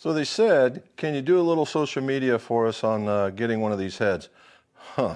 So they said, can you do a little social media for us on getting one of these heads? Huh.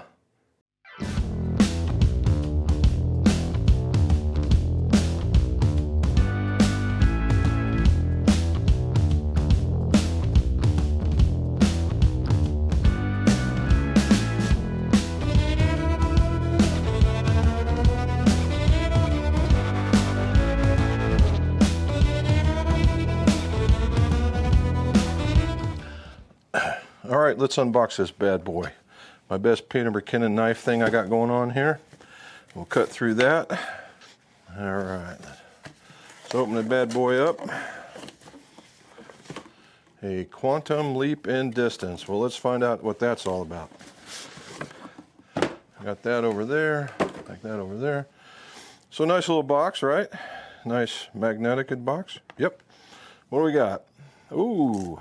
All right, let's unbox this bad boy. My best Peter McKinnon knife thing I got going on here. We'll cut through that. All right, let's open the bad boy up. A quantum leap in distance. Well, let's find out what that's all about. Got that over there, like that over there. So nice little box, right? Nice magnetic box. Yep. What do we got? Ooh,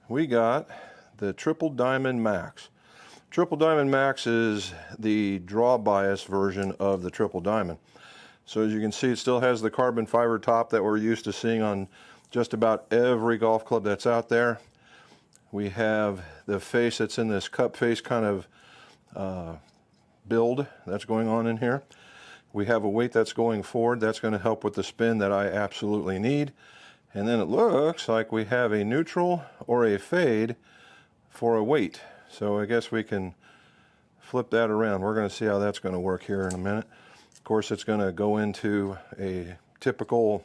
we got the Triple Diamond Max. Triple Diamond Max is the draw bias version of the Triple Diamond. So as you can see, it still has the carbon fiber top that we're used to seeing on just about every golf club that's out there. We have the face that's in this cup face kind of build that's going on in here. We have a weight that's going forward. That's going to help with the spin that I absolutely need. And then it looks like we have a neutral or a fade for a weight. So I guess we can flip that around. We're going to see how that's going to work here in a minute. Of course, it's going to go into a typical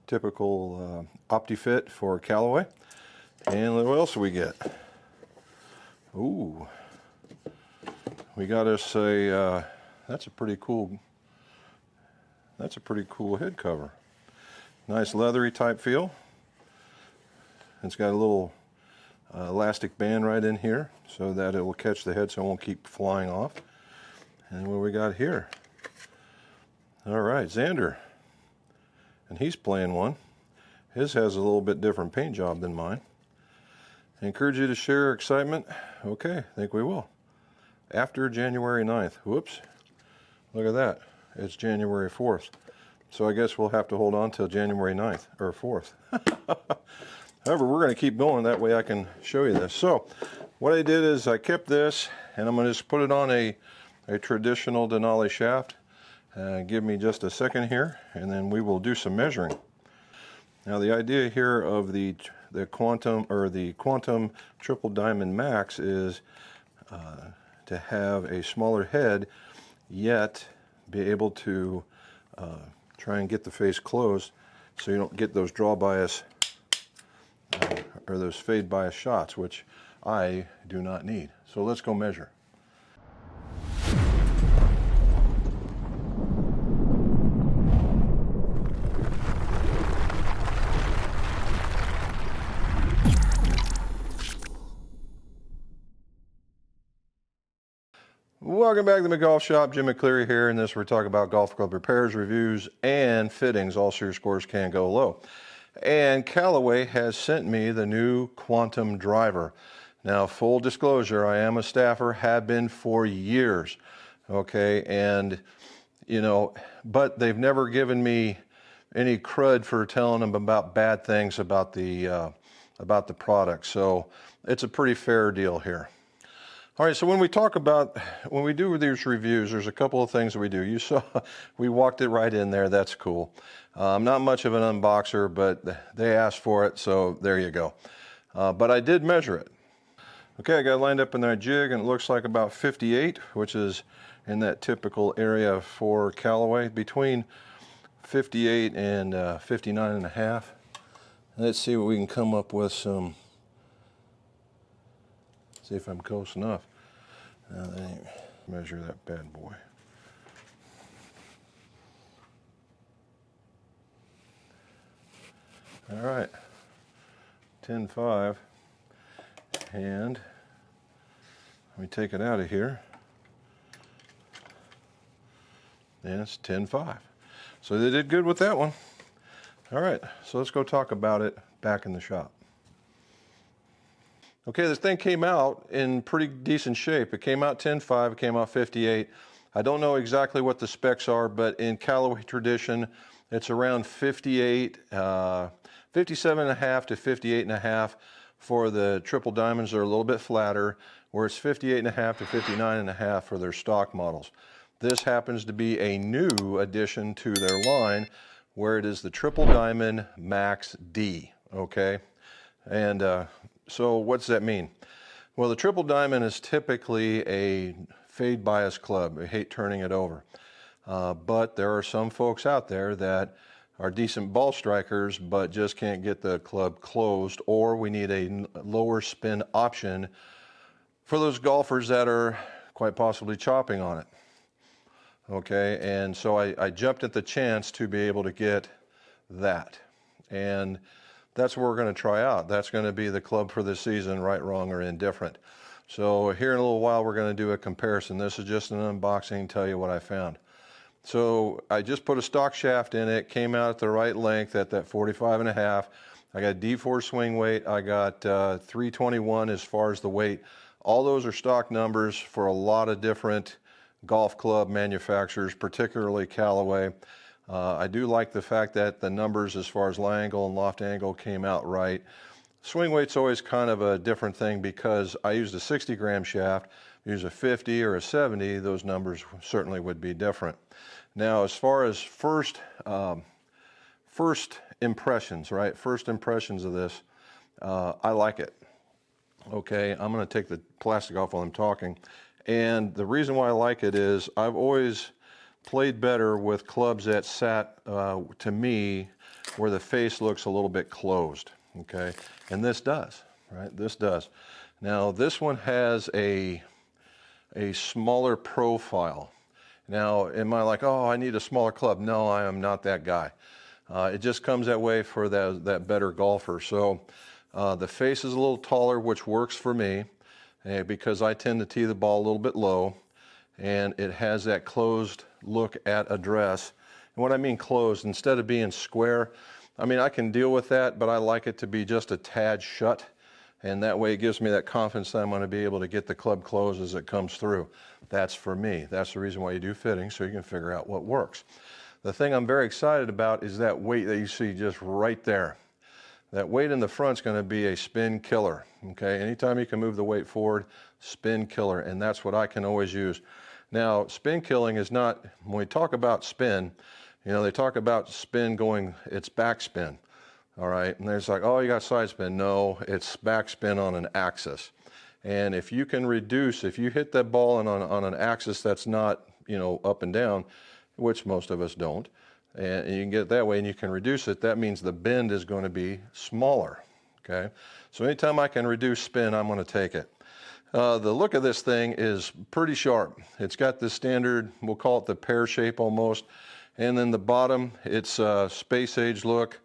OptiFit for Callaway. And what else do we get? Ooh, we got us a that's a pretty cool head cover. Nice leathery type feel. It's got a little elastic band right in here so that it will catch the head so it won't keep flying off. And what we got here? All right, Xander. And he's playing one. His has a little bit different paint job than mine. I encourage you to share your excitement. Okay, I think we will. After January 9th. Whoops. Look at that. It's January 4th. So I guess we'll have to hold on till January 9th or 4th. However, we're going to keep going. That way I can show you this. So what I did is I kept this and I'm going to just put it on a traditional Denali shaft. Give me just a second here and then we will do some measuring. Now the idea here of the Quantum Triple Diamond Max is to have a smaller head yet be able to try and get the face closed so you don't get those draw bias or those fade bias shots, which I do not need. So let's go measure. Welcome back to the Golf Shop. Jim McCleary here. In this we're talking about golf club repairs, reviews, and fittings. All serious scores can go low. And Callaway has sent me the new Quantum driver. Now, full disclosure, I am a staffer, have been for years. Okay, and you know, but they've never given me any crud for telling them about bad things about the product. So it's a pretty fair deal here. All right, so when we do these reviews, there's a couple of things that we do. You saw, we walked it right in there. That's cool. I'm not much of an unboxer, but they asked for it, so there you go. But I did measure it. Okay, I got it lined up in that jig, and it looks like about 58, which is in that typical area for Callaway, between 58 and 59 and a half. Let's see what we can come up with some. See if I'm close enough. Now, measure that bad boy. All right, 10.5, and let me take it out of here. And it's 10.5. So they did good with that one. All right, so let's go talk about it back in the shop. Okay, this thing came out in pretty decent shape. It came out 10.5, it came out 58. I don't know exactly what the specs are, but in Callaway tradition, it's around 58, 57.5 to 58.5 for the triple diamonds. They're a little bit flatter, where it's 58.5 to 59.5 for their stock models. This happens to be a new addition to their line, where it is the Triple Diamond Max D, okay? And so what's that mean? Well, the Triple Diamond is typically a fade bias club. I hate turning it over. But there are some folks out there that are decent ball strikers, but just can't get the club closed, or we need a lower spin option for those golfers that are quite possibly chopping on it. Okay, and so I jumped at the chance to be able to get that. And that's what we're going to try out. That's going to be the club for this season, right, wrong, or indifferent. So here in a little while, we're going to do a comparison. This is just an unboxing, tell you what I found. So I just put a stock shaft in it, came out at the right length at that 45.5. I got D4 swing weight. I got 321 as far as the weight. All those are stock numbers for a lot of different golf club manufacturers, particularly Callaway. I do like the fact that the numbers as far as lie angle and loft angle came out right. Swing weight's always kind of a different thing because I used a 60-gram shaft. Use a 50 or a 70, those numbers certainly would be different. Now, as far as first impressions, right? First impressions of this, I like it. Okay, I'm going to take the plastic off while I'm talking. And the reason why I like it is I've always played better with clubs that sat, to me, where the face looks a little bit closed, okay? And this does, right? This does. Now, this one has a smaller profile. Now, am I like, oh, I need a smaller club? No, I am not that guy. It just comes that way for that better golfer. So the face is a little taller, which works for me. Because I tend to tee the ball a little bit low, and it has that closed look at address. And what I mean closed, instead of being square, I mean, I can deal with that, but I like it to be just a tad shut, and that way it gives me that confidence that I'm going to be able to get the club closed as it comes through. That's for me. That's the reason why you do fitting, so you can figure out what works. The thing I'm very excited about is that weight that you see just right there. That weight in the front is going to be a spin killer, okay? Anytime you can move the weight forward, spin killer, and that's what I can always use. Now, spin killing is not, when we talk about spin, you know, they talk about spin going, it's backspin, all right? And there's like, oh, you got side spin. No, it's backspin on an axis. And if you can reduce, if you hit that ball on an axis that's not, you know, up and down, which most of us don't, and you can get it that way and you can reduce it, that means the bend is going to be smaller, okay? So anytime I can reduce spin, I'm going to take it. The look of this thing is pretty sharp. It's got this standard, we'll call it the pear shape almost, and then the bottom, it's a space age look.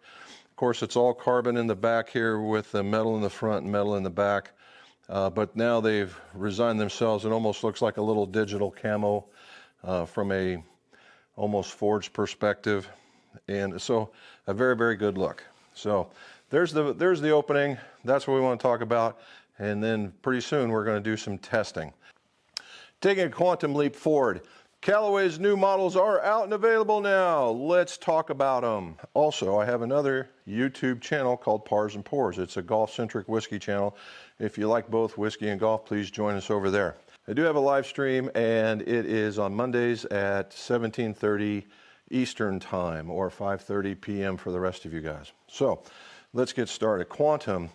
Of course, it's all carbon in the back here with the metal in the front and metal in the back, but now they've resigned themselves. It almost looks like a little digital camo from a almost forged perspective, and so a very, very good look. So there's the opening. That's what we want to talk about, and then pretty soon we're going to do some testing. Taking a quantum leap forward, Callaway's new models are out and available now. Let's talk about them. Also, I have another YouTube channel called Pars and Pours. It's a golf-centric whiskey channel. If you like both whiskey and golf, please join us over there. I do have a live stream, and it is on Mondays at 17:30 Eastern Time, or 5:30 p.m. for the rest of you guys. So let's get started. Quantum,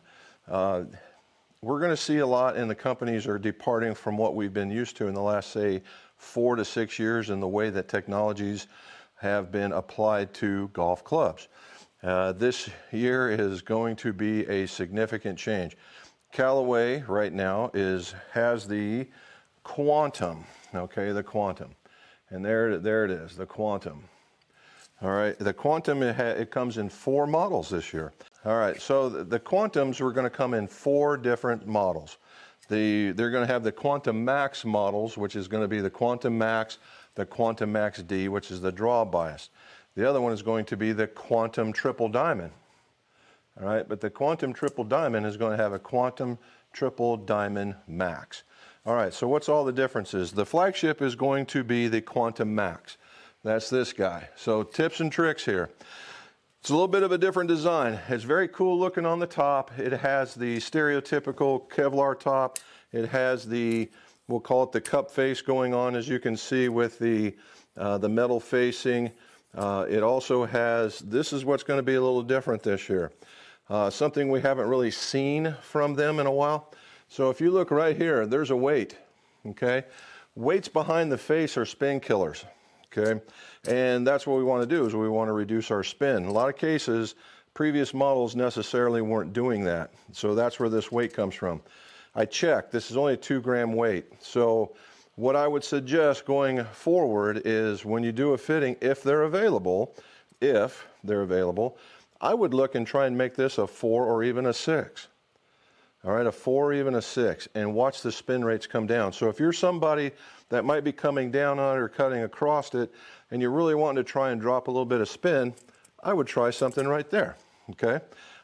we're going to see a lot, and the companies are departing from what we've been used to in the last, say, 4 to 6 years in the way that technologies have been applied to golf clubs. This year is going to be a significant change. Callaway right now has the Quantum, okay, the Quantum, and there it is, the Quantum. All right, the Quantum, it comes in 4 models this year. All right, so the Quantums are going to come in 4 different models. They're going to have the Quantum Max models, which is going to be the Quantum Max, the Quantum Max D, which is the draw bias. The other one is going to be the Quantum Triple Diamond. All right, but the Quantum Triple Diamond is going to have a Quantum Triple Diamond Max. All right, so what's all the differences? The flagship is going to be the Quantum Max. That's this guy. So tips and tricks here. It's a little bit of a different design. It's very cool looking on the top. It has the stereotypical Kevlar top. It has the, we'll call it the cup face going on, as you can see with the metal facing. It also has, this is what's going to be a little different this year. Something we haven't really seen from them in a while. So if you look right here, there's a weight, okay? Weights behind the face are spin killers, okay? And that's what we want to do, is we want to reduce our spin. In a lot of cases, previous models necessarily weren't doing that. So that's where this weight comes from. I checked, this is only a 2-gram weight. So what I would suggest going forward is when you do a fitting, if they're available, I would look and try and make this a 4 or even a 6. All right, a 4 or even a 6, and watch the spin rates come down. So if you're somebody that might be coming down on it or cutting across it, and you're really wanting to try and drop a little bit of spin, I would try something right there, okay?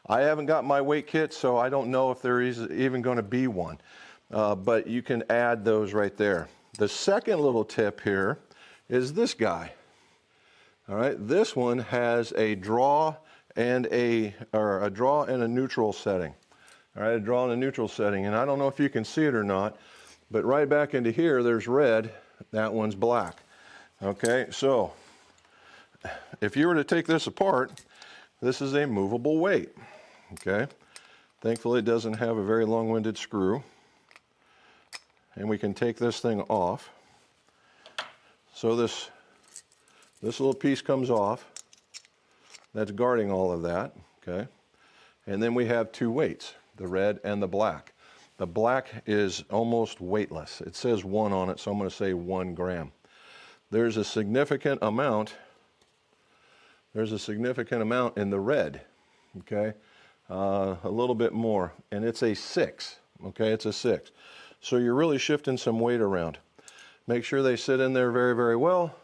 I haven't got my weight kit, so I don't know if there is even going to be one, but you can add those right there. The second little tip here is this guy. All right, this one has a draw and a neutral setting. All right, a draw and a neutral setting, and I don't know if you can see it or not, but right back into here, there's red, that one's black. Okay, so if you were to take this apart, this is a movable weight, okay? Thankfully, it doesn't have a very long-winded screw, and we can take this thing off. So this little piece comes off. That's guarding all of that, okay? And then we have 2 weights, the red and the black. The black is almost weightless. It says 1 on it, so I'm going to say 1 gram. There's a significant amount in the red, okay? A little bit more, and it's a 6, okay? It's a 6. So you're really shifting some weight around. Make sure they sit in there very, very well,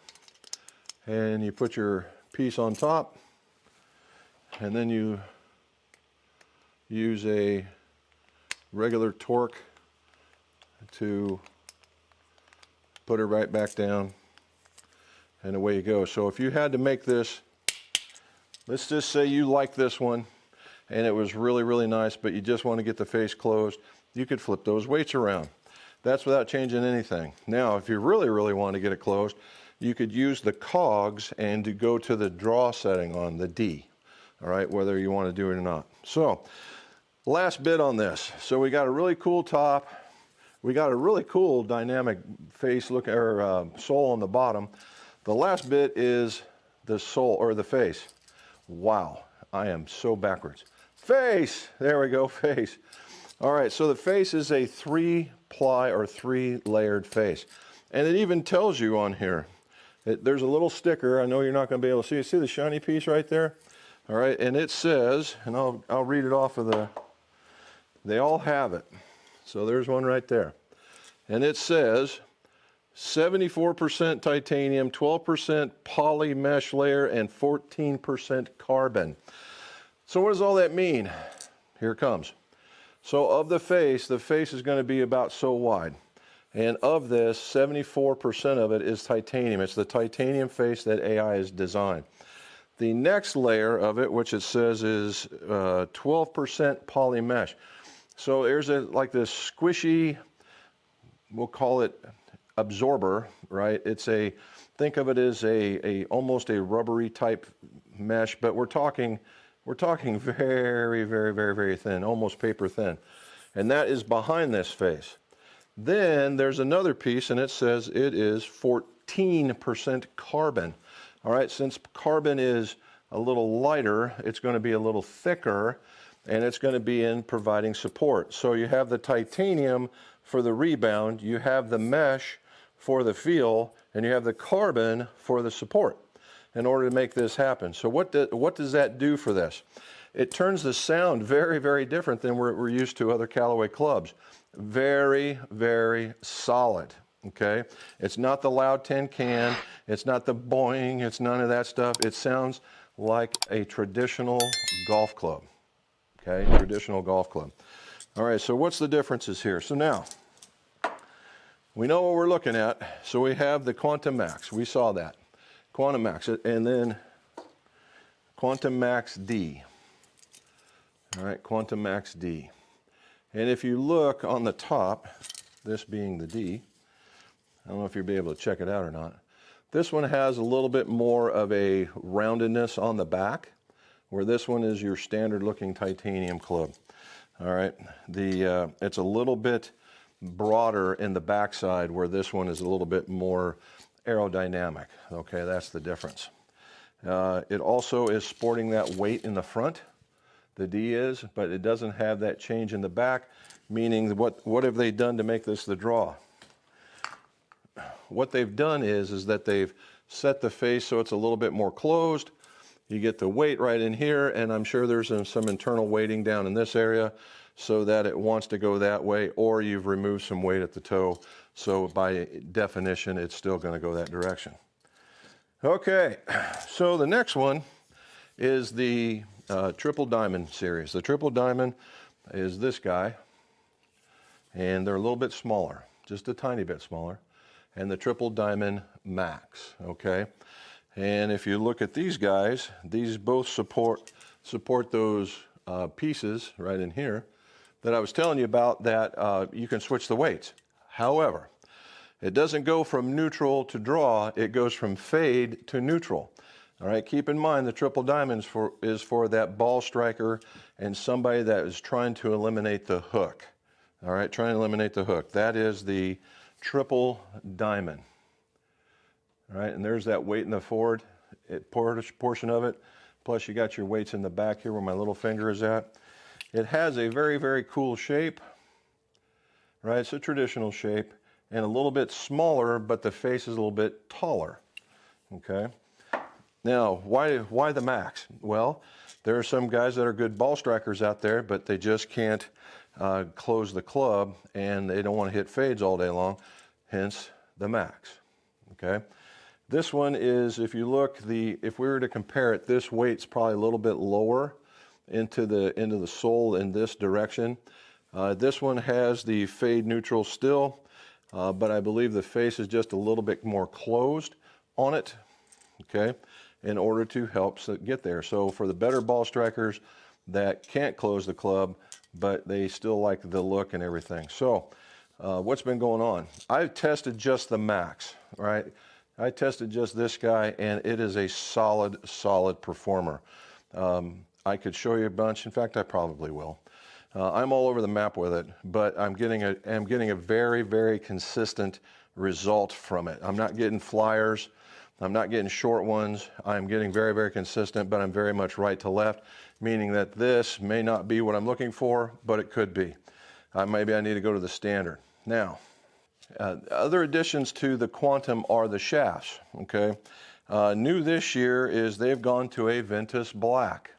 and you put your piece on top, and then you use a regular torque to put it right back down, and away you go. So if you had to make this, let's just say you like this one and it was really, really nice, but you just want to get the face closed, you could flip those weights around. That's without changing anything. Now, if you really, really want to get it closed, you could use the cogs and to go to the draw setting on the D, all right, whether you want to do it or not. So last bit on this. So we got a really cool top. We got a really cool dynamic face look, or sole on the bottom. The last bit is the sole, or the face. Wow, I am so backwards. Face, there we go, face. All right, so the face is a 3-ply or 3-layered face. And it even tells you on here, there's a little sticker. I know you're not going to be able to see it. See the shiny piece right there? All right, and it says, and I'll read it off of the, they all have it. So there's one right there. And it says 74% titanium, 12% poly mesh layer, and 14% carbon. So what does all that mean? Here it comes. So of the face is going to be about so wide. And of this, 74% of it is titanium. It's the titanium face that AI has designed. The next layer of it, which it says is 12% poly mesh. So there's like this squishy, we'll call it absorber, right? It's a, think of it as almost a rubbery type mesh, but we're talking very, very, very, very thin, almost paper thin. And that is behind this face. Then there's another piece, and it says it is 14% carbon. All right, since carbon is a little lighter, it's going to be a little thicker, and it's going to be in providing support. So you have the titanium for the rebound, you have the mesh for the feel, and you have the carbon for the support in order to make this happen. So what does that do for this? It turns the sound very, very different than we're used to other Callaway clubs. Very, very solid, okay? It's not the loud tin can, it's not the boing, it's none of that stuff. It sounds like a traditional golf club, okay? Traditional golf club. All right, so what's the differences here? So now, we know what we're looking at. So we have the Quantum Max, we saw that. Quantum Max, and then, of Quantum Max D. All right, Quantum Max D. And if you look on the top, this being the D, I don't know if you'll be able to check it out or not. This one has a little bit more of a roundedness on the back, where this one is your standard looking titanium club. All right, it's a little bit broader in the backside, where this one is a little bit more aerodynamic. Okay, that's the difference. It also is sporting that weight in the front, the D is, but it doesn't have that change in the back, meaning what have they done to make this the draw? What they've done is that they've set the face so it's a little bit more closed. You get the weight right in here, and I'm sure there's some internal weighting down in this area so that it wants to go that way, or you've removed some weight at the toe, so by definition it's still going to go that direction. Okay, so the next one is the Triple Diamond series. The Triple Diamond is this guy, and they're a little bit smaller, just a tiny bit smaller, and the Triple Diamond Max, okay? And if you look at these guys, these both support those pieces right in here that I was telling you about, that you can switch the weights. However, it doesn't go from neutral to draw, it goes from fade to neutral. All right, keep in mind the Triple Diamond is for that ball striker and somebody that is trying to eliminate the hook. All right, trying to eliminate the hook. That is the Triple Diamond. All right, and there's that weight in the forward portion of it. Plus you got your weights in the back here where my little finger is at. It has a very, very cool shape. Right, it's a traditional shape and a little bit smaller, but the face is a little bit taller. Okay. Now, why the Max? Well, there are some guys that are good ball strikers out there, but they just can't close the club, and they don't want to hit fades all day long, hence the Max. Okay. This one is, if you look, if we were to compare it, this weight's probably a little bit lower into the sole in this direction. This one has the fade neutral still, but I believe the face is just a little bit more closed on it, okay, in order to help get there. So for the better ball strikers that can't close the club, but they still like the look and everything. So what's been going on? I've tested just the Max, right? I tested just this guy, and it is a solid performer. I could show you a bunch. In fact, I probably will. I'm all over the map with it, but I'm getting a very, very consistent result from it. I'm not getting flyers. I'm not getting short ones. I'm getting very, very consistent, but I'm very much right to left, meaning that this may not be what I'm looking for, but it could be. Maybe I need to go to the standard. Now, other additions to the Quantum are the shafts, okay? New this year is they've gone to a Ventus Black.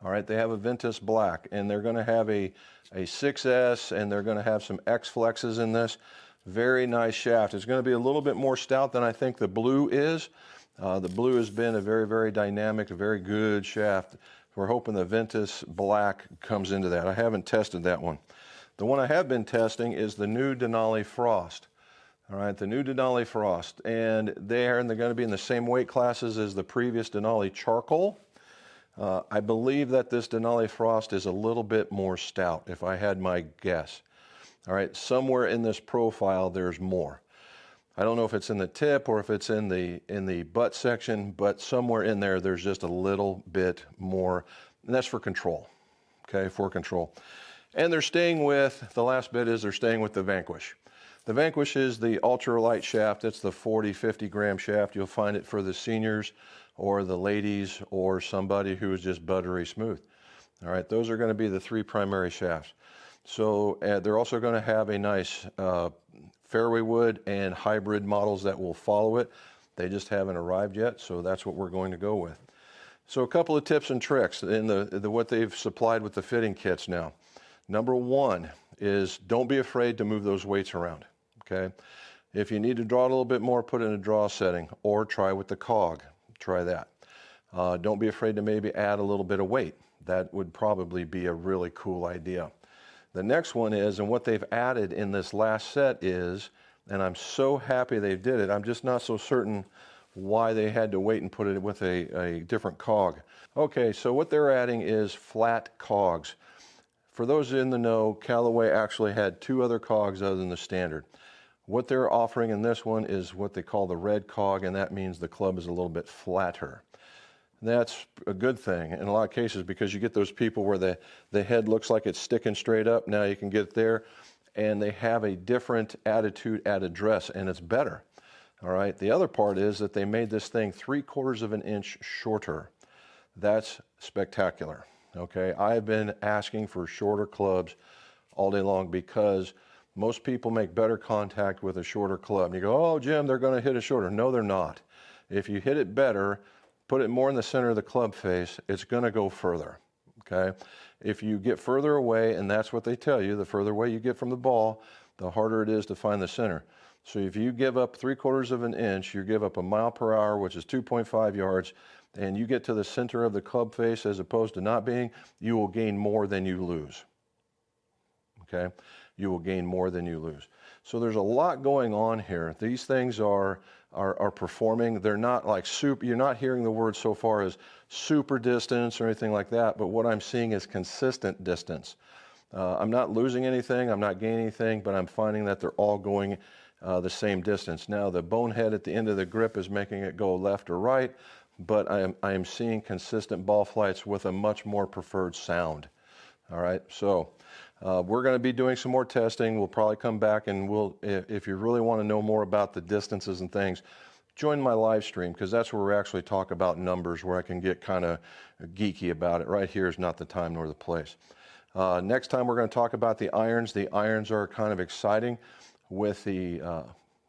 All right, they have a Ventus Black, and they're going to have a 6S, and they're going to have some X flexes in this. Very nice shaft. It's going to be a little bit more stout than I think the blue is. The blue has been a very, very dynamic, a very good shaft. We're hoping the Ventus Black comes into that. I haven't tested that one. The one I have been testing is the new Denali Frost. All right, the new Denali Frost, and they're going to be in the same weight classes as the previous Denali Charcoal. I believe that this Denali Frost is a little bit more stout, if I had my guess. All right, somewhere in this profile there's more. I don't know if it's in the tip or if it's in the butt section, but somewhere in there there's just a little bit more, and that's for control. Okay, for control. And they're staying with, the last bit is they're staying with the Vanquish. The Vanquish is the ultralight shaft. It's the 40-50 gram shaft. You'll find it for the seniors or the ladies or somebody who is just buttery smooth. All right, those are going to be the three primary shafts. So they're also going to have a nice fairway wood and hybrid models that will follow it. They just haven't arrived yet, so that's what we're going to go with. So a couple of tips and tricks in what they've supplied with the fitting kits now. Number one is don't be afraid to move those weights around, okay? If you need to draw it a little bit more, put it in a draw setting or try with the cog. Try that. Don't be afraid to maybe add a little bit of weight. That would probably be a really cool idea. The next one is, and what they've added in this last set is, and I'm so happy they did it, I'm just not so certain why they had to wait and put it with a different cog. Okay, so what they're adding is flat cogs. For those in the know, Callaway actually had 2 other cogs other than the standard. What they're offering in this one is what they call the red cog, and that means the club is a little bit flatter. That's a good thing in a lot of cases, because you get those people where the head looks like it's sticking straight up. Now you can get there, and they have a different attitude at address, and it's better. All right. The other part is that they made this thing 3/4 of an inch shorter. That's spectacular. Okay. I've been asking for shorter clubs all day long because most people make better contact with a shorter club. And you go, oh, Jim, they're going to hit it shorter. No, they're not. If you hit it better, put it more in the center of the club face, it's going to go further. Okay. If you get further away, and that's what they tell you, the further away you get from the ball, the harder it is to find the center. So if you give up 3/4 of an inch, you give up a mile per hour, which is 2.5 yards, and you get to the center of the club face as opposed to not being, you will gain more than you lose. Okay? You will gain more than you lose. So there's a lot going on here. These things are performing. They're not like super, you're not hearing the word so far as super distance or anything like that, but what I'm seeing is consistent distance. I'm not losing anything, I'm not gaining anything, but I'm finding that they're all going the same distance. Now the bonehead at the end of the grip is making it go left or right, but I am seeing consistent ball flights with a much more preferred sound. All right, so we're going to be doing some more testing. We'll probably come back and if you really want to know more about the distances and things, join my live stream, because that's where we actually talk about numbers, where I can get kind of geeky about it. Right here is not the time nor the place. Next time we're going to talk about the irons. The irons are kind of exciting with the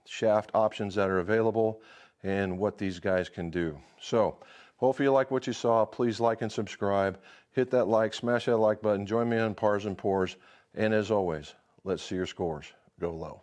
shaft options that are available and what these guys can do. So hopefully you like what you saw. Please like and subscribe. Hit that like, smash that like button. Join me on Pars and Pours. And as always, let's see your scores go low.